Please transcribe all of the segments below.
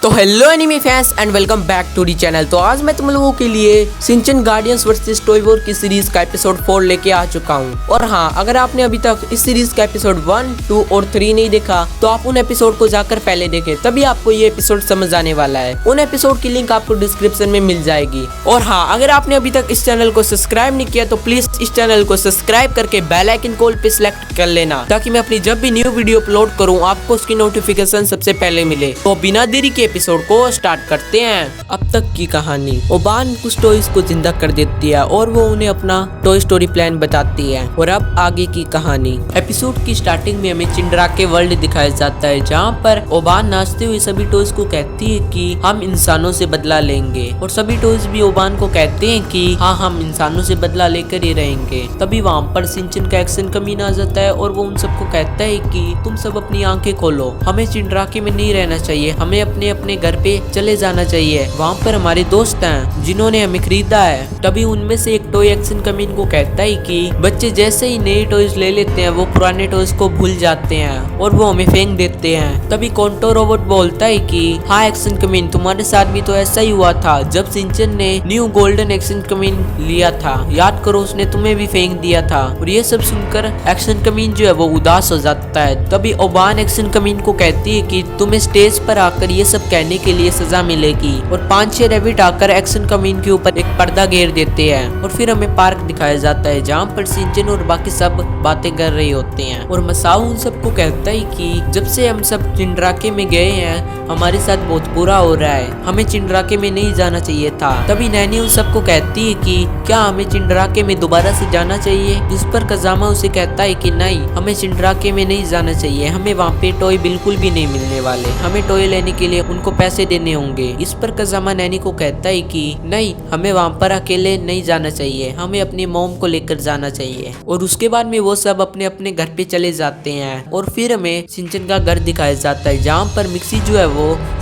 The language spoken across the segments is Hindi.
तो hello enemy fans and welcome back to the channel. तो आज मैं तुम लोगों के लिए Shinchan guardians versus toy war की सीरीज का एपिसोड 4 लेके आ चुका हूँ। और हाँ, अगर आपने अभी तक इस सीरीज का एपिसोड 1, 2 और 3 नहीं देखा तो आप उन एपिसोड को जाकर पहले देखें, तभी आपको ये एपिसोड समझ आने वाला है। उन एपिसोड की लिंक आपको डिस्क्रिप्शन में मिल जाएगी। और हाँ, अगर आपने अभी तक इस चैनल को सब्सक्राइब नहीं किया तो प्लीज इस चैनल को सब्सक्राइब करके बेल आइकन को ऑल पे सिलेक्ट कर लेना, ताकि मैं अपनी जब भी न्यू वीडियो अपलोड करूँ आपको उसकी नोटिफिकेशन सबसे पहले मिले। तो बिना देरी के एपिसोड को स्टार्ट करते हैं। अब तक की कहानी। ओबान कुछ टॉयज को जिंदा कर देती है और वो उन्हें अपना टॉय स्टोरी प्लान बताती है। और अब आगे की कहानी। एपिसोड की स्टार्टिंग में हमें चिंड्रा के वर्ल्ड दिखाया जाता है, जहाँ पर ओबान नाचते हुए सभी टॉयज को कहती है कि हम इंसानों से बदला लेंगे। और सभी टॉयज भी ओबान को कहते हैं कि हाँ, हम इंसानों से बदला लेकर ही रहेंगे। तभी वहाँ पर सिंचन का एक्शन कमीना आ जाता है और वो उन सबको कहता है कि तुम सब अपनी आंखें खोलो, हमें चिंड्राके में नहीं रहना चाहिए, हमें अपने अपने घर पे चले जाना चाहिए। वहाँ पर हमारे दोस्त हैं जिन्होंने हमें खरीदा है। तभी उनमें से एक टॉय एक्शन कमीन को कहता है कि बच्चे जैसे ही नए टॉयज ले लेते हैं वो पुराने टॉयज को भूल जाते हैं और वो हमें फेंक देते हैं। तभी कॉन्टो रोबोट बोलता है कि हाँ एक्शन कमीन, तुम्हारे साथ भी तो ऐसा ही हुआ था जब सिंचन ने न्यू गोल्डन एक्शन कमीन लिया था, याद करो उसने तुम्हें भी फेंक दिया था। और ये सब सुनकर एक्शन कमीन जो है वो उदास हो जाता है। तभी ओबान एक्शन कमीन को कहती है कि तुम्हें स्टेज पर आकर ये सब कहने के लिए सजा मिलेगी। और 5-6 रैबिट आकर एक्शन कमीन के ऊपर एक पर्दा घेर देते हैं। और फिर हमें पार्क दिखाया जाता है, जहाँ पर सिंचन और बाकी सब बातें कर रहे होते हैं। और मसाओ उन सबको कहता है कि जब से हम सब चिंड्राके में गए हैं हमारे साथ बहुत बुरा हो रहा है, हमें चिंड्राके में नहीं जाना चाहिए था। तभी नैनी उन सबको कहती है कि क्या हमें चिंड्राके में दोबारा से जाना चाहिए, जिस पर कजामा उसे कहता है कि नहीं, हमें चिंड्राके में नहीं जाना चाहिए, हमें वहाँ पे टॉय बिल्कुल भी नहीं मिलने वाले, हमें टॉय लेने के लिए उनको पैसे देने होंगे। इस पर कजामा नैनी को कहता है कि नहीं, हमें वहाँ पर अकेले नहीं जाना चाहिए, हमें अपनी मॉम को लेकर जाना चाहिए। और उसके बाद में वो सब अपने अपने घर पे चले जाते हैं। और फिर हमें सिंचन का घर दिखाया जाता है, जहाँ पर मिक्सी जो है वो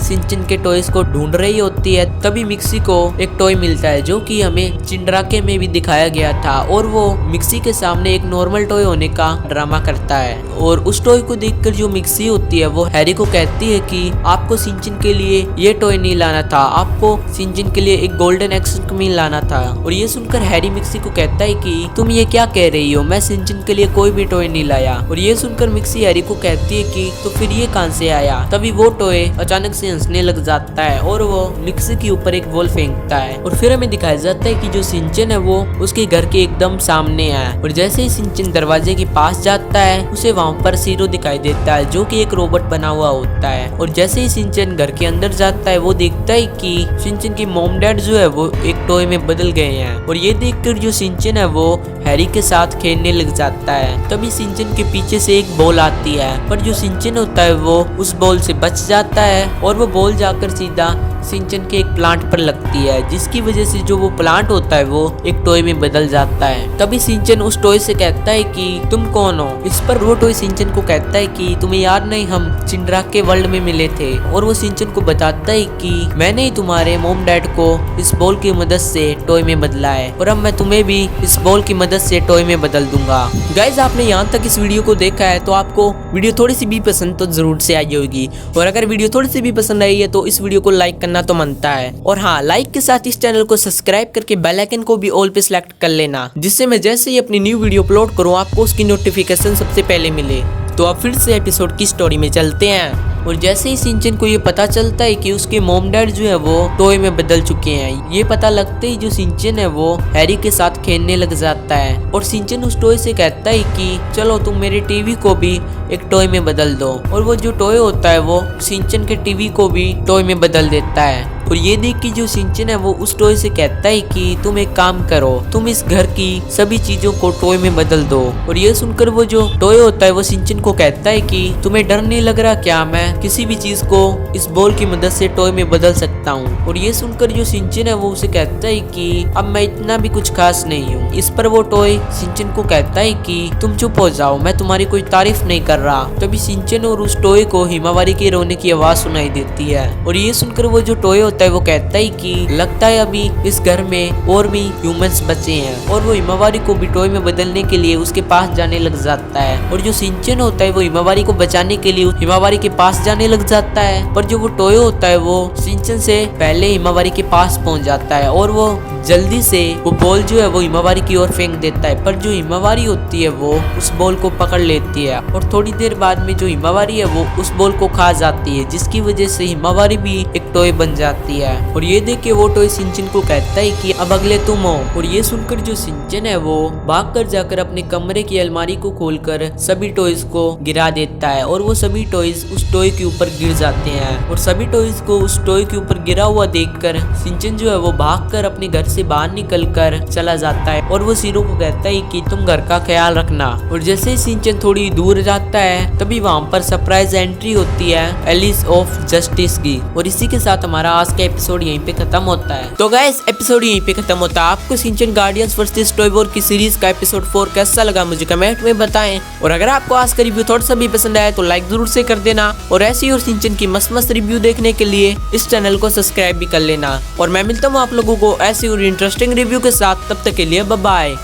सिंचन के टॉयज को ढूंढ रही होती है। तभी मिक्सी को एक टॉय मिलता है जो कि हमें चिंड्राके में भी दिखाया गया था। और वो मिक्सी के सामने एक नॉर्मल टॉय होने का ड्रामा करता है। और उस टॉय को देखकर जो मिक्सी होती है वो हैरी को कहती है कि आपको सिंचन के लिए ये टॉय नहीं लाना था, आपको सिंचन के लिए एक गोल्डन एक्शन कमीन लाना था। और ये सुनकर हैरी मिक्सी को कहता है कि तुम ये क्या कह रही हो, मैं सिंचन के लिए कोई भी टॉय नहीं लाया। और ये सुनकर मिक्सी हैरी को कहती है कि तो फिर ये कहां से आया। तभी वो टॉय अचानक से हंसने लग जाता है और वो मिक्सी के ऊपर एक बॉल फेंकता है। और फिर हमें दिखाया जाता है कि जो सिंचन है वो उसके घर के एकदम सामने है। और जैसे ही सिंचन दरवाजे के पास जाता है उसे वहाँ पर सीरो दिखाई देता है, जो कि एक रोबोट बना हुआ होता है। और जैसे ही सिंचन घर के अंदर जाता है वो देखता है कि सिंचन की मॉम डैड जो है वो एक टॉय में बदल गए हैं। और ये देखकर जो सिंचन है वो हैरी के साथ खेलने लग जाता है। तभी सिंचन के पीछे से एक बॉल आती है, पर जो सिंचन होता है वो उस बॉल से बच जाता है और वो बॉल जाकर सीधा सिंचन के एक प्लांट पर लगती है, जिसकी वजह से जो वो प्लांट होता है वो एक टॉय में बदल जाता है। तभी सिंचन उस टॉय से कहता है कि तुम कौन हो। इस पर वो टॉय सिंचन को कहता है कि तुम्हें याद नहीं, हम चिंड्राके वर्ल्ड में मिले थे। और वो सिंचन को बताता है कि मैंने ही तुम्हारे मोम डैड को इस बॉल की मदद से टॉय में बदला है और अब मैं तुम्हें भी इस बॉल की मदद से टॉय में बदल दूंगा। गाइज, आपने यहाँ तक इस वीडियो को देखा है तो आपको वीडियो थोड़ी सी भी पसंद तो जरूर से आई होगी। और अगर वीडियो थोड़ी सी भी पसंद आई है तो इस वीडियो को लाइक करना तो बनता है। और हाँ, लाइक के साथ इस चैनल को सब्सक्राइब करके बेल आइकन को भी ऑल पे सिलेक्ट कर लेना, जिससे मैं जैसे ही अपनी न्यू वीडियो अपलोड करूँ आपको उसकी नोटिफिकेशन सबसे पहले मिले। तो अब फिर से एपिसोड की स्टोरी में चलते हैं। और जैसे ही सिंचन को ये पता चलता है कि उसके मॉम डैड जो है वो टॉय में बदल चुके हैं, ये पता लगते ही जो सिंचन है वो हैरी के साथ खेलने लग जाता है। और सिंचन उस टॉय से कहता है कि चलो तुम मेरे टीवी को भी एक टॉय में बदल दो। और वो जो टॉय होता है वो सिंचन के टीवी को भी टॉय में बदल देता है। और ये देख के जो सिंचन है वो उस टॉय से कहता है कि तुम एक काम करो, तुम इस घर की सभी चीजों को टॉय में बदल दो। और ये सुनकर वो जो टॉय होता है वो सिंचन को कहता है कि तुम्हें डर नहीं लग रहा क्या, मैं किसी भी चीज को इस बॉल की मदद से टॉय में बदल सकता हूँ। और ये सुनकर जो सिंचन है वो उसे कहता है कि अब मैं इतना भी कुछ खास नहीं हूँ। इस पर वो टॉय सिंचन को कहता है कि तुम चुप हो जाओ, मैं तुम्हारी कोई तारीफ नहीं कर रहा। तभी सिंचन और उस टॉय को हिमावारी के रोने की आवाज सुनाई देती है। और ये सुनकर वो जो टॉय होता है वो कहता है कि लगता है अभी इस घर में और भी ह्यूमंस बचे हैं, और वो हिमावारी को भी टॉय में बदलने के लिए उसके पास जाने लग जाता है। और जो सिंचन होता है वो हिमावारी को बचाने के लिए हिमावारी के पास जाने लग जाता है, पर जो वो टॉय होता है वो सिंचन से पहले हिमावारी के पास पहुंच जाता है और वो जल्दी से वो बॉल जो है वो हिमावारी की ओर फेंक देता है। पर जो हिमावारी होती है वो उस बॉल को पकड़ लेती है और थोड़ी देर बाद में जो हिमावारी है वो उस बॉल को खा जाती है, जिसकी वजह से हिमावारी भी एक टॉय बन जाती है। और ये देख के वो टॉय सिंचन को कहता है कि अब अगले तुम हो। और ये सुनकर जो सिंचन है वो भाग कर जाकर अपने कमरे की अलमारी को खोलकर सभी टॉयज को गिरा देता है और वो सभी टॉयज उस टॉय के ऊपर गिर जाते हैं। और सभी टॉयज को उस टॉय के ऊपर गिरा हुआ देखकर सिंचन जो है वो भागकर अपने घर से बाहर निकलकर चला जाता है और वो सीरो को कहता है कि तुम घर का ख्याल रखना। और जैसे ही सिंचन थोड़ी दूर जाता है तभी वहाँ पर सरप्राइज एंट्री होती है एलिस ऑफ जस्टिस की। और इसी के साथ हमारा आज का एपिसोड यहीं पे खत्म होता है। तो गाइस एपिसोड यहीं पे खत्म होता है। आपको सिंचन गार्डियंस वर्सेस टॉय वॉर की सीरीज का एपिसोड 4 कैसा लगा मुझे कमेंट में बताएं। और अगर आपको आज का रिव्यू थोड़ा सा भी पसंद आया तो लाइक जरूर से कर देना, और ऐसी और सिंचन की मस्त रिव्यू देखने के लिए इस चैनल को सब्सक्राइब भी कर लेना। और मैं मिलता हूँ आप लोगों को ऐसी और इंटरेस्टिंग रिव्यू के साथ, तब तक के लिए बाय बाय।